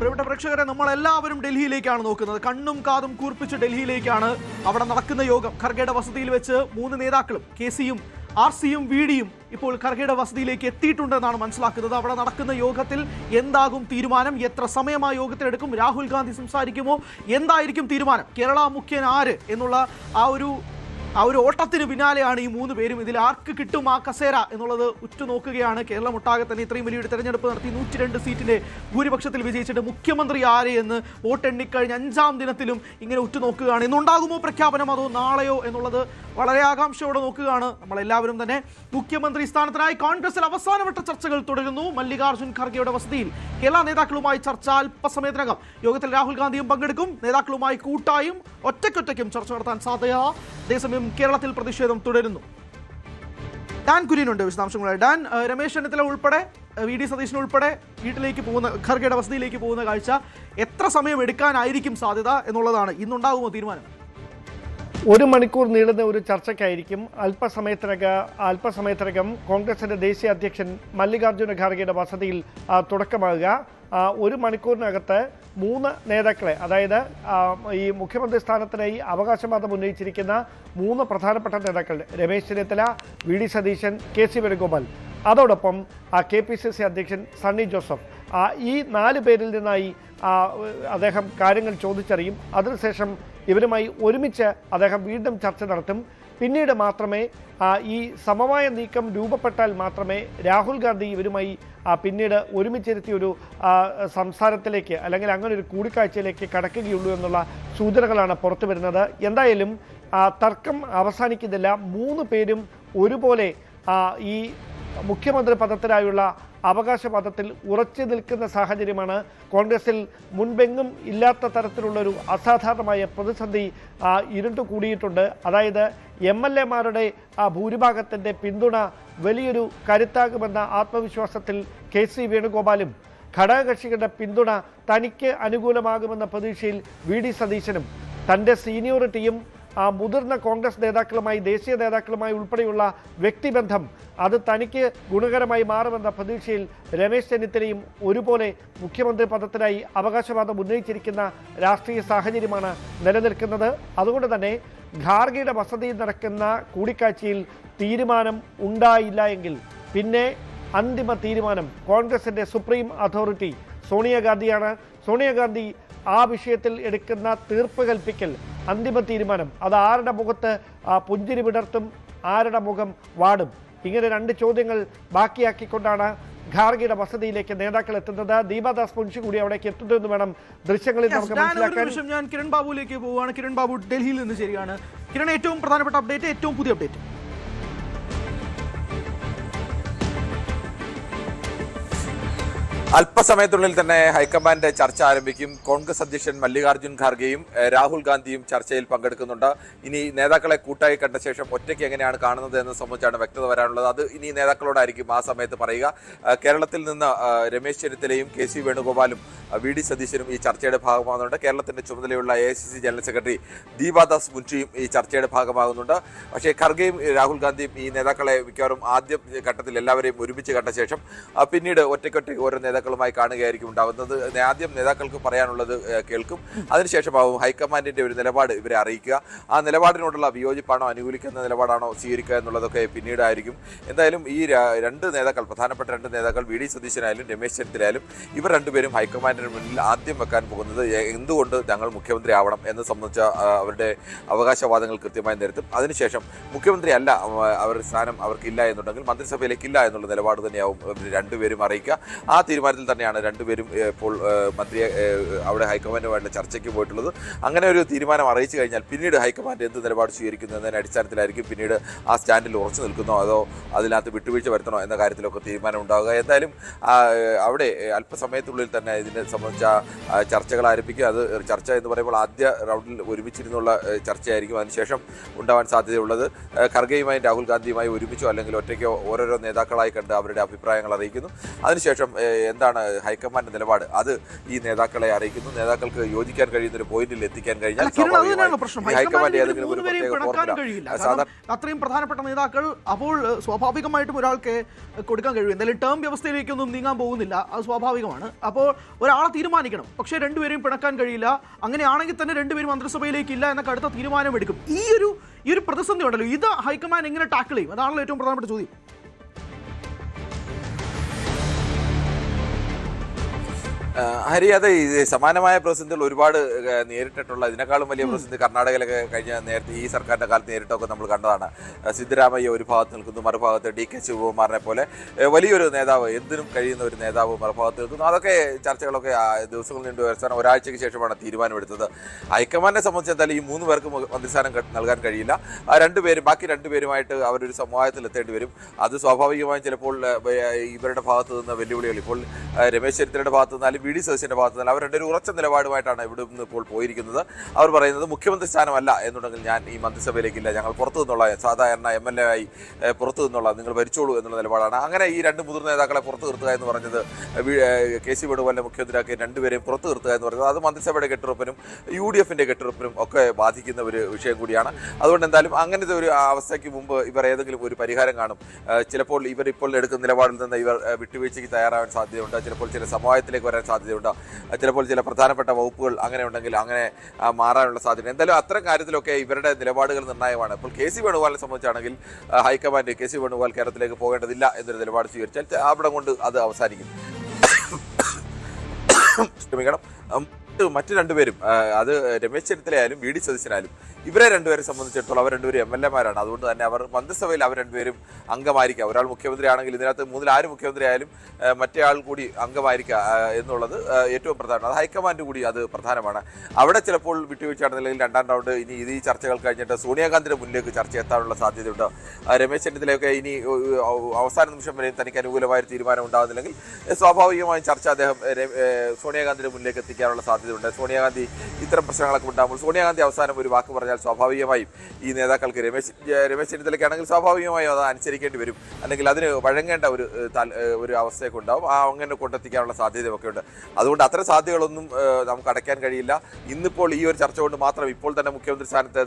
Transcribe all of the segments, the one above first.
പ്രിയപ്പെട്ട പ്രേക്ഷകരെ, നമ്മളെല്ലാവരും ഡൽഹിയിലേക്കാണ് നോക്കുന്നത്. കണ്ണും കാതും കൂർപ്പിച്ച് ഡൽഹിയിലേക്കാണ്. അവിടെ നടക്കുന്ന യോഗം ഖർഗെയുടെ വസതിയിൽ വെച്ച് 3 നേതാക്കളും കെ.സിയും ആർ.സിയും വി.ഡിയും ഇപ്പോൾ ഖർഗെയുടെ വസതിയിലേക്ക് എത്തിയിട്ടുണ്ടെന്നാണ് മനസ്സിലാക്കുന്നത്. അവിടെ നടക്കുന്ന യോഗത്തിൽ എന്താകും തീരുമാനം, എത്ര സമയം ആ യോഗത്തിലെടുക്കും, രാഹുൽ ഗാന്ധി സംസാരിക്കുമോ, എന്തായിരിക്കും തീരുമാനം, കേരള മുഖ്യൻ ആര് എന്നുള്ള ആ ഒരു ഓട്ടത്തിന് പിന്നാലെയാണ് ഈ 3 പേരും. ഇതിൽ ആർക്ക് കിട്ടും ആ കസേര എന്നുള്ളത് ഉറ്റുനോക്കുകയാണ്. കേരളമൊട്ടാകെ തന്നെ ഇത്രയും വലിയൊരു തെരഞ്ഞെടുപ്പ് നടത്തി 102 സീറ്റിന്റെ ഭൂരിപക്ഷത്തിൽ വിജയിച്ചിട്ട് മുഖ്യമന്ത്രി ആര് എന്ന് വോട്ടെണ്ണിക്കഴിഞ്ഞ് 5ാം ദിനത്തിലും ഇങ്ങനെ ഉറ്റുനോക്കുകയാണ്. ഇന്നുണ്ടാകുമോ പ്രഖ്യാപനം, അതോ നാളെയോ എന്നുള്ളത് വളരെ ആകാംക്ഷയോടെ നോക്കുകയാണ് നമ്മളെല്ലാവരും തന്നെ. മുഖ്യമന്ത്രി സ്ഥാനത്തിനായി കോൺഗ്രസിൽ അവസാനവട്ട ചർച്ചകൾ തുടരുന്നു. മല്ലികാർജ്ജുൻ ഖർഗെയുടെ വസതിയിൽ കേരള നേതാക്കളുമായി ചർച്ച അല്പസമയത്തിനകം. യോഗത്തിൽ രാഹുൽ ഗാന്ധിയും പങ്കെടുക്കും. നേതാക്കളുമായി കൂട്ടായും ഒറ്റയ്ക്കൊറ്റയ്ക്കും ചർച്ച നടത്താൻ സാധ്യത. അതേസമയം കേരളത്തിൽ പ്രതിഷേധം തുടരുന്നു. ഡാൻ കുര്യനുണ്ട് വിശദാംശങ്ങളുമായി. ഡാൻ, രമേശ് ചെന്നിത്തല ഉൾപ്പെടെ വി.ഡി. സതീശൻ ഉൾപ്പെടെ വീട്ടിലേക്ക് പോകുന്ന ഖർഗെയുടെ വസതിയിലേക്ക് പോകുന്ന കാഴ്ച എത്ര സമയം എടുക്കാനായിരിക്കും സാധ്യത എന്നുള്ളതാണ്. ഇന്നുണ്ടാകുമോ തീരുമാനം? 1 മണിക്കൂർ നീളുന്ന ഒരു ചർച്ചയ്ക്കായിരിക്കും അല്പസമയത്തിനകം കോൺഗ്രസിന്റെ ദേശീയ അധ്യക്ഷൻ മല്ലികാർജ്ജുന ഖാർഗെയുടെ വസതിയിൽ തുടക്കമാകുക. 1 മണിക്കൂറിനകത്ത് 3 നേതാക്കളെ, അതായത് ഈ മുഖ്യമന്ത്രി സ്ഥാനത്തിനായി അവകാശവാദം ഉന്നയിച്ചിരിക്കുന്ന 3 പ്രധാനപ്പെട്ട നേതാക്കൾ രമേശ് ചെന്നിത്തല, വി.ഡി. സതീശൻ, കെ.സി. വേണുഗോപാൽ, അതോടൊപ്പം കെ.പി.സി.സി അധ്യക്ഷൻ സണ്ണി ജോസഫ്, ഈ 4 പേരിൽ നിന്നായി അദ്ദേഹം കാര്യങ്ങൾ ചോദിച്ചറിയും. അതിനുശേഷം ഇവരുമായി ഒരുമിച്ച് അദ്ദേഹം വീണ്ടും ചർച്ച നടത്തും. പിന്നീട് മാത്രമേ ഈ സമവായ നീക്കം രൂപപ്പെട്ടാൽ മാത്രമേ രാഹുൽ ഗാന്ധി ഇവരുമായി പിന്നീട് ഒരുമിച്ചിരുത്തി ഒരു സംസാരത്തിലേക്ക് അല്ലെങ്കിൽ അങ്ങനെ ഒരു കൂടിക്കാഴ്ചയിലേക്ക് കടക്കുകയുള്ളൂ എന്നുള്ള സൂചനകളാണ് പുറത്തു വരുന്നത്. എന്തായാലും തർക്കം അവസാനിക്കുന്നില്ല. 3 പേരും ഒരുപോലെ ഈ മുഖ്യമന്ത്രി പദത്തിനായുള്ള അവകാശവാദത്തിൽ ഉറച്ചു നിൽക്കുന്ന സാഹചര്യമാണ്. കോൺഗ്രസിൽ മുൻപെങ്ങും ഇല്ലാത്ത തരത്തിലുള്ളൊരു അസാധാരണമായ പ്രതിസന്ധി ഇരുണ്ടു കൂടിയിട്ടുണ്ട്. അതായത് MLA-മാരുടെ ഭൂരിഭാഗത്തിൻ്റെ പിന്തുണ വലിയൊരു കരുത്താകുമെന്ന ആത്മവിശ്വാസത്തിൽ കെ.സി. വേണുഗോപാലും ഘടകകക്ഷികളുടെ പിന്തുണ തനിക്ക് അനുകൂലമാകുമെന്ന പ്രതീക്ഷയിൽ വി.ഡി. സതീശനും തൻ്റെ സീനിയോറിറ്റിയും മുതിർന്ന കോൺഗ്രസ് നേതാക്കളുമായി, ദേശീയ നേതാക്കളുമായി ഉൾപ്പെടെയുള്ള വ്യക്തിബന്ധം അത് തനിക്ക് ഗുണകരമായി മാറുമെന്ന പ്രതീക്ഷയിൽ രമേശ് ചെന്നിത്തലയും ഒരുപോലെ മുഖ്യമന്ത്രി പദത്തിനായി അവകാശവാദം ഉന്നയിച്ചിരിക്കുന്ന രാഷ്ട്രീയ സാഹചര്യമാണ് നിലനിൽക്കുന്നത്. അതുകൊണ്ട് തന്നെ ഖാർഗെയുടെ വസതിയിൽ നടക്കുന്ന കൂടിക്കാഴ്ചയിൽ തീരുമാനം ഉണ്ടായില്ല എങ്കിൽ പിന്നെ അന്തിമ തീരുമാനം കോൺഗ്രസിൻ്റെ സുപ്രീം അതോറിറ്റി സോണിയാഗാന്ധിയാണ്. സോണിയാഗാന്ധി ആ വിഷയത്തിൽ എടുക്കുന്ന തീർപ്പ് കൽപ്പിക്കൽ, അന്തിമ തീരുമാനം അത് ആരുടെ മുഖത്ത് പുഞ്ചിരി വിടർത്തും, ആരുടെ മുഖം വാടും, ഇങ്ങനെ 2 ചോദ്യങ്ങൾ ബാക്കിയാക്കിക്കൊണ്ടാണ് ഖാർഗെയുടെ വസതിയിലേക്ക് നേതാക്കൾ എത്തുന്നത്. ദീപാദാസ് മുൻഷി കൂടി അവിടേക്ക് എത്തുന്നതെന്ന് വേണം ദൃശ്യങ്ങളിൽ നമുക്ക് മനസ്സിലാക്കാൻ. ഞാൻ കിരൺ ബാബുവിലേക്ക് പോവുകയാണ്. കിരൺ ബാബു ഡൽഹിയിൽ നിന്ന് ശരിയാണ്. കിരൺ, ഏറ്റവും പ്രധാനപ്പെട്ട അപ്ഡേറ്റ്, ഏറ്റവും പുതിയ അപ്ഡേറ്റ്. അല്പസമയത്തിനുള്ളിൽ തന്നെ ഹൈക്കമാൻഡ് ചർച്ച ആരംഭിക്കും. കോൺഗ്രസ് അധ്യക്ഷൻ മല്ലികാർജ്ജുൻ ഖാർഗെയും രാഹുൽ ഗാന്ധിയും ചർച്ചയിൽ പങ്കെടുക്കുന്നുണ്ട്. ഇനി നേതാക്കളെ കൂട്ടായി കണ്ട ശേഷം ഒറ്റയ്ക്ക് എങ്ങനെയാണ് കാണുന്നത് എന്ന് സംബന്ധിച്ചാണ് വ്യക്തത വരാനുള്ളത്. അത് ഇനി നേതാക്കളോടായിരിക്കും ആ സമയത്ത് പറയുക. കേരളത്തിൽ നിന്ന് രമേശ് ചെന്നിത്തലയും കെ.സി. വേണുഗോപാലും വി.ഡി. സതീശനും ഈ ചർച്ചയുടെ ഭാഗമാകുന്നുണ്ട്. കേരളത്തിന്റെ ചുമതലയുള്ള AICC ജനറൽ സെക്രട്ടറി ദീപാദാസ് മുൻഷിയും ഈ ചർച്ചയുടെ ഭാഗമാകുന്നുണ്ട്. പക്ഷേ ഖർഗെയും രാഹുൽ ഗാന്ധിയും ഈ നേതാക്കളെ മിക്കവാറും ആദ്യ ഘട്ടത്തിൽ എല്ലാവരെയും ഒരുമിച്ച് കണ്ട ശേഷം പിന്നീട് ഒറ്റയ്ക്കൊറ്റയ്ക്ക് ഓരോ നേതാക്കളുമായി കാണുകയായിരിക്കും ഉണ്ടാവുന്നത്. ആദ്യം നേതാക്കൾക്ക് പറയാനുള്ളത് കേൾക്കും. അതിനുശേഷമാവും ഹൈക്കമാൻഡിന്റെ ഒരു നിലപാട് ഇവരെ അറിയിക്കുക. ആ നിലപാടിനോടുള്ള വിയോജിപ്പാണോ, അനുകൂലിക്കുന്ന നിലപാടാണോ സ്വീകരിക്കുക എന്നുള്ളതൊക്കെ പിന്നീടായിരിക്കും. എന്തായാലും ഈ 2 നേതാക്കൾ, പ്രധാനപ്പെട്ട 2 നേതാക്കൾ, വി.ഡി. സതീശനായാലും രമേശ് ചെന്നിത്തലയായാലും, ഇവർ 2 പേരും ഹൈക്കമാൻഡിന് മുന്നിൽ ആദ്യം വെക്കാൻ പോകുന്നത് എന്തുകൊണ്ട് ഞങ്ങൾ മുഖ്യമന്ത്രി ആവണം എന്ന് സംബന്ധിച്ച അവരുടെ അവകാശവാദങ്ങൾ കൃത്യമായി നിരത്തും. അതിനുശേഷം മുഖ്യമന്ത്രി അല്ല, അവരുടെ സ്ഥാനം അവർക്കില്ല എന്നുണ്ടെങ്കിൽ മന്ത്രിസഭയിലേക്കില്ല എന്നുള്ള നിലപാട് തന്നെയാവും ഇവർ 2 പേരും അറിയിക്കുക. ആ തീരുമാനത്തിൽ തന്നെയാണ് 2 പേരും ഇപ്പോൾ മന്ത്രിയെ അവിടെ ഹൈക്കമാൻഡുമായിട്ടുള്ള ചർച്ചയ്ക്ക് പോയിട്ടുള്ളത്. അങ്ങനെ ഒരു തീരുമാനം അറിയിച്ചു കഴിഞ്ഞാൽ പിന്നീട് ഹൈക്കമാൻഡ് എന്ത് നിലപാട് സ്വീകരിക്കുന്നു എന്നതിൻ്റെ അടിസ്ഥാനത്തിലായിരിക്കും പിന്നീട് ആ സ്റ്റാൻഡിൽ ഉറച്ചു നിൽക്കുന്നോ അതോ അതിനകത്ത് വിട്ടുവീഴ്ച വരുത്തണോ എന്ന കാര്യത്തിലൊക്കെ തീരുമാനം ഉണ്ടാവുക. എന്തായാലും അവിടെ അല്പസമയത്തുള്ളിൽ തന്നെ ഇതിനെ സംബന്ധിച്ച ചർച്ചകൾ ആരംഭിക്കുക. അത് ചർച്ച എന്ന് പറയുമ്പോൾ ആദ്യ റൗണ്ടിൽ ഒരുമിച്ചിരുന്നുള്ള ചർച്ചയായിരിക്കും. അതിനുശേഷം ഉണ്ടാവാൻ സാധ്യതയുള്ളത് ഖർഗെയുമായും രാഹുൽ ഗാന്ധിയുമായി ഒരുമിച്ചോ അല്ലെങ്കിൽ ഒറ്റയ്ക്കോ ഓരോരോ നേതാക്കളായി കണ്ട് അവരുടെ അഭിപ്രായങ്ങൾ അറിയിക്കുന്നു. അതിനുശേഷം എന്താണ് ഹൈക്കമാൻഡ് നിലപാട്, അത് ഈ നേതാക്കളെ അറിയിക്കുന്നു. നേതാക്കൾക്ക് യോജിക്കാൻ കഴിയുന്ന ഒരു പോയിന്റിൽ എത്തിക്കാൻ കഴിഞ്ഞാൽ ഹൈക്കമാൻഡ് ഏതെങ്കിലും ഒരു പ്രത്യേക അത്രയും പ്രധാനപ്പെട്ട നേതാക്കൾ അപ്പോൾ സ്വാഭാവികമായിട്ടും ഒരാൾക്ക് കൊടുക്കാൻ കഴിയും. എന്തായാലും ടേം വ്യവസ്ഥയിലേക്കൊന്നും നീങ്ങാൻ പോകുന്നില്ല, അത് സ്വാഭാവികമാണ്. അപ്പോൾ ഒരാളെ തീരുമാനിക്കണം, പക്ഷേ രണ്ടുപേരെയും പിണക്കാൻ കഴിയില്ല. അങ്ങനെയാണെങ്കിൽ തന്നെ രണ്ടുപേരും മന്ത്രിസഭയിലേക്ക് ഇല്ല എന്നൊക്കെ അടുത്ത തീരുമാനമെടുക്കും. ഈ ഒരു പ്രതിസന്ധി ഉണ്ടല്ലോ, ഇത് ഹൈക്കമാൻഡ് എങ്ങനെ ടാക്കിൾ ചെയ്യും? അതാണല്ലോ ഏറ്റവും പ്രധാനപ്പെട്ട ചോദ്യം. ഹരി, അതെ, സമാനമായ പ്രതിസന്ധികൾ ഒരുപാട് നേരിട്ടിട്ടുള്ള, ഇതിനേക്കാളും വലിയ പ്രതിസന്ധി കർണാടകയിലൊക്കെ കഴിഞ്ഞ നേരത്തെ ഈ സർക്കാരിന്റെ കാലത്ത് നേരിട്ടൊക്കെ നമ്മൾ കണ്ടതാണ്. സിദ്ധരാമയ്യ ഒരു ഭാഗത്ത് നിൽക്കുന്നു, മറുഭാഗത്ത് DK ശിവകുമാറിനെ പോലെ വലിയൊരു നേതാവ്, എന്തിനും കഴിയുന്ന ഒരു നേതാവ് മറുഭാഗത്ത് നിൽക്കുന്നു. അതൊക്കെ ചർച്ചകളൊക്കെ ദിവസങ്ങൾ നീണ്ടു അവസാനം ഒരാഴ്ചയ്ക്ക് ശേഷമാണ് തീരുമാനമെടുത്തത്. ഹൈക്കമാൻഡിനെ സംബന്ധിച്ച് എന്തായാലും ഈ 3 പേർക്ക് മന്ത്രിസ്ഥാനം നൽകാൻ കഴിയില്ല. ബാക്കി രണ്ടുപേരുമായിട്ട് അവരൊരു സമവായത്തിൽ എത്തേണ്ടി വരും. അത് സ്വാഭാവികമായും ചിലപ്പോൾ ഇവരുടെ ഭാഗത്ത് നിന്ന് വെല്ലുവിളികൾ, ഇപ്പോൾ രമേശ് ചെന്നിത്തലയുടെ ഭാഗത്ത് നിന്നാലും VD സതീശന്റെ ഭാഗത്ത് നിന്ന് അവരുടെ ഒരു ഉറച്ച നിലപാടുമായിട്ടാണ് ഇവിടെ നിന്ന് ഇപ്പോൾ പോയിരിക്കുന്നത്. അവർ പറയുന്നത് മുഖ്യമന്ത്രി സ്ഥാനമല്ല എന്നുണ്ടെങ്കിൽ ഞാൻ ഈ മന്ത്രിസഭയിലേക്കില്ല, ഞങ്ങൾ പുറത്തു നിന്നുള്ള സാധാരണ MLA ആയി പുറത്തു നിന്നുള്ള നിങ്ങൾ ഭരിച്ചോളൂ എന്നുള്ള നിലപാടാണ്. അങ്ങനെ ഈ 2 മുതിർന്ന നേതാക്കളെ പുറത്തു നിർത്തുക എന്ന് പറഞ്ഞത്, KC വേണുഗോപാലിനെ മുഖ്യമന്ത്രിയാക്കി 2 പേരെയും പുറത്തു നിർത്തുക എന്ന് പറയുന്നത് അത് മന്ത്രിസഭയുടെ കെട്ടുറപ്പിനും UDFന്റെ കെട്ടുറപ്പിനും ഒക്കെ ബാധിക്കുന്ന ഒരു വിഷയം കൂടിയാണ്. അതുകൊണ്ട് എന്തായാലും അങ്ങനത്തെ ഒരു അവസ്ഥയ്ക്ക് മുമ്പ് ഇവർ ഏതെങ്കിലും ഒരു പരിഹാരം കാണും. ചിലപ്പോൾ ഇവർ ഇപ്പോൾ എടുക്കുന്ന നിലപാടിൽ നിന്ന് ഇവർ വിട്ടുവീഴ്ചയ്ക്ക് തയ്യാറാവാൻ സാധ്യതയുണ്ട്. ചിലപ്പോൾ ചില സമവായത്തിലേക്ക് വരാൻ സാധ്യതയുണ്ട്. ചിലപ്പോൾ ചില പ്രധാനപ്പെട്ട വകുപ്പുകൾ അങ്ങനെ ഉണ്ടെങ്കിൽ അങ്ങനെ മാറാനുള്ള സാധ്യത. എന്തായാലും അത്തരം കാര്യത്തിലൊക്കെ ഇവരുടെ നിലപാടുകൾ നിർണായകമാണ്. ഇപ്പോൾ KC വേണുഗോപാലിനെ സംബന്ധിച്ചാണെങ്കിൽ ഹൈക്കമാൻഡ് KC വേണുഗോപാൽ കേരളത്തിലേക്ക് പോകേണ്ടതില്ല എന്നൊരു നിലപാട് സ്വീകരിച്ചാൽ അവിടെ കൊണ്ട് അത് അവസാനിക്കും. ക്ഷമിക്കണം. മറ്റു 2 പേരും, അത് രമേശ് ചെന്നിത്തലയായാലും VD സതീശനായാലും, ഇവരെ 2 പേരെ സംബന്ധിച്ചിടത്തോളം അവർ 2 പേരും MLA-മാരാണ്. അതുകൊണ്ട് തന്നെ അവർ മന്ത്രിസഭയിൽ അവർ 2 പേരും അംഗമായിരിക്കുക. ഒരാൾ മുഖ്യമന്ത്രി ആണെങ്കിൽ ഇതിനകത്ത് 3-ൽ ആര് മുഖ്യമന്ത്രി ആയാലും മറ്റേ ആൾ കൂടി അംഗമായിരിക്കുക എന്നുള്ളത് ഏറ്റവും പ്രധാനമാണ്. അത് ഹൈക്കമാൻഡ് കൂടി അത് പ്രധാനമാണ്. അവിടെ ചിലപ്പോൾ വിട്ടുവീഴ്ച നടന്നില്ലെങ്കിൽ 2ാം റൗണ്ട് ഇനി ഈ ചർച്ചകൾ കഴിഞ്ഞിട്ട് സോണിയാഗാന്ധിയുടെ മുന്നിലേക്ക് ചർച്ച എത്താനുള്ള സാധ്യതയുണ്ട്. രമേശ് ചെന്നിത്തലയൊക്കെ ഇനി അവസാന നിമിഷം വരെ തനിക്ക് അനുകൂലമായ ഒരു തീരുമാനം ഉണ്ടാകുന്നില്ലെങ്കിൽ സ്വാഭാവികമായും ചർച്ച അദ്ദേഹം സോണിയാഗാന്ധിയുടെ മുന്നിലേക്ക് എത്തിക്കാനുള്ള സാധ്യതയുണ്ട്. സോണിയാഗാന്ധി ഇത്തരം പ്രശ്നങ്ങളൊക്കെ ഉണ്ടാകുമ്പോൾ സോണിയാഗാന്ധി അവസാനം ഒരു വാക്ക് പറഞ്ഞാൽ സ്വാഭാവികമായും ഈ നേതാക്കൾക്ക് രമേശ് ചെന്നിത്തലയ്ക്കാണെങ്കിൽ സ്വാഭാവികമായും അത് അനുസരിക്കേണ്ടി വരും, അല്ലെങ്കിൽ അതിന് വഴങ്ങേണ്ട ഒരു അവസ്ഥയൊക്കെ ഉണ്ടാവും. അങ്ങനെ കൊണ്ടെത്തിക്കാനുള്ള സാധ്യതയൊക്കെ ഉണ്ട്. അതുകൊണ്ട് അത്തരം സാധ്യതകളൊന്നും നമുക്ക് അടയ്ക്കാൻ കഴിയില്ല. ഇന്നിപ്പോൾ ഈ ഒരു ചർച്ച കൊണ്ട് മാത്രം ഇപ്പോൾ തന്നെ മുഖ്യമന്ത്രി സ്ഥാനത്ത്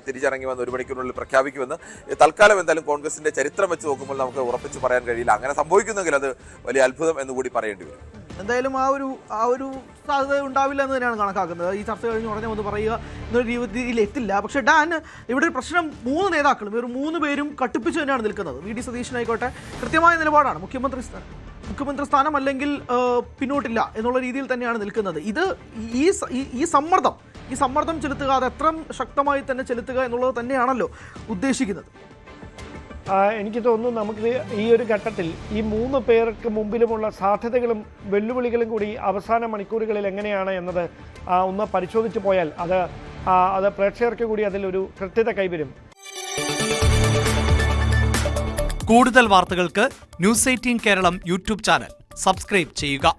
തിരിച്ചിറങ്ങി വന്ന് 1 മണിക്കൂറിനുള്ളിൽ പ്രഖ്യാപിക്കുമെന്ന് തൽക്കാലം എന്തായാലും കോൺഗ്രസിന്റെ ചരിത്രം വെച്ച് നോക്കുമ്പോൾ നമുക്ക് ഉറപ്പിച്ച് പറയാൻ കഴിയില്ല. അങ്ങനെ സംഭവിക്കുന്നെങ്കിൽ അത് വലിയ അത്ഭുതം എന്ന് കൂടി പറയേണ്ടി വരും. എന്തായാലും ആ ഒരു സാധ്യത ഉണ്ടാവില്ല എന്ന് തന്നെയാണ് കണക്കാക്കുന്നത്. ഈ ചർച്ച കഴിഞ്ഞ് ഉടനെ ഒന്ന് പറയുക എന്നൊരു രീതിയിൽ എത്തില്ല. പക്ഷേ ഡാൻ, ഇവിടെ ഒരു പ്രശ്നം 3 നേതാക്കളും ഇവർ 3 പേരും കട്ടിപ്പിച്ച് തന്നെയാണ് നിൽക്കുന്നത്. VD സതീശനായിക്കോട്ടെ കൃത്യമായ നിലപാടാണ്, മുഖ്യമന്ത്രി സ്ഥാനം അല്ലെങ്കിൽ പിന്നോട്ടില്ല എന്നുള്ള രീതിയിൽ തന്നെയാണ് നിൽക്കുന്നത്. ഇത് ഈ സമ്മർദ്ദം ചെലുത്തുക, അത് എത്ര ശക്തമായി തന്നെ ചെലുത്തുക എന്നുള്ളത് തന്നെയാണല്ലോ ഉദ്ദേശിക്കുന്നത്. എനിക്ക് തോന്നുന്നു നമുക്ക് ഈ ഒരു ഘട്ടത്തിൽ ഈ 3 പേർക്ക് മുമ്പിലുമുള്ള സാധ്യതകളും വെല്ലുവിളികളും കൂടി അവസാന മണിക്കൂറുകളിൽ എങ്ങനെയാണ് എന്നത് ഒന്ന് പരിശോധിച്ചു പോയാൽ അത് പ്രേക്ഷകർക്ക് കൂടി അതിലൊരു കൃത്യത കൈവരും. കൂടുതൽ വാർത്തകൾക്ക് News 18 Keralam YouTube channel subscribe ചെയ്യുക.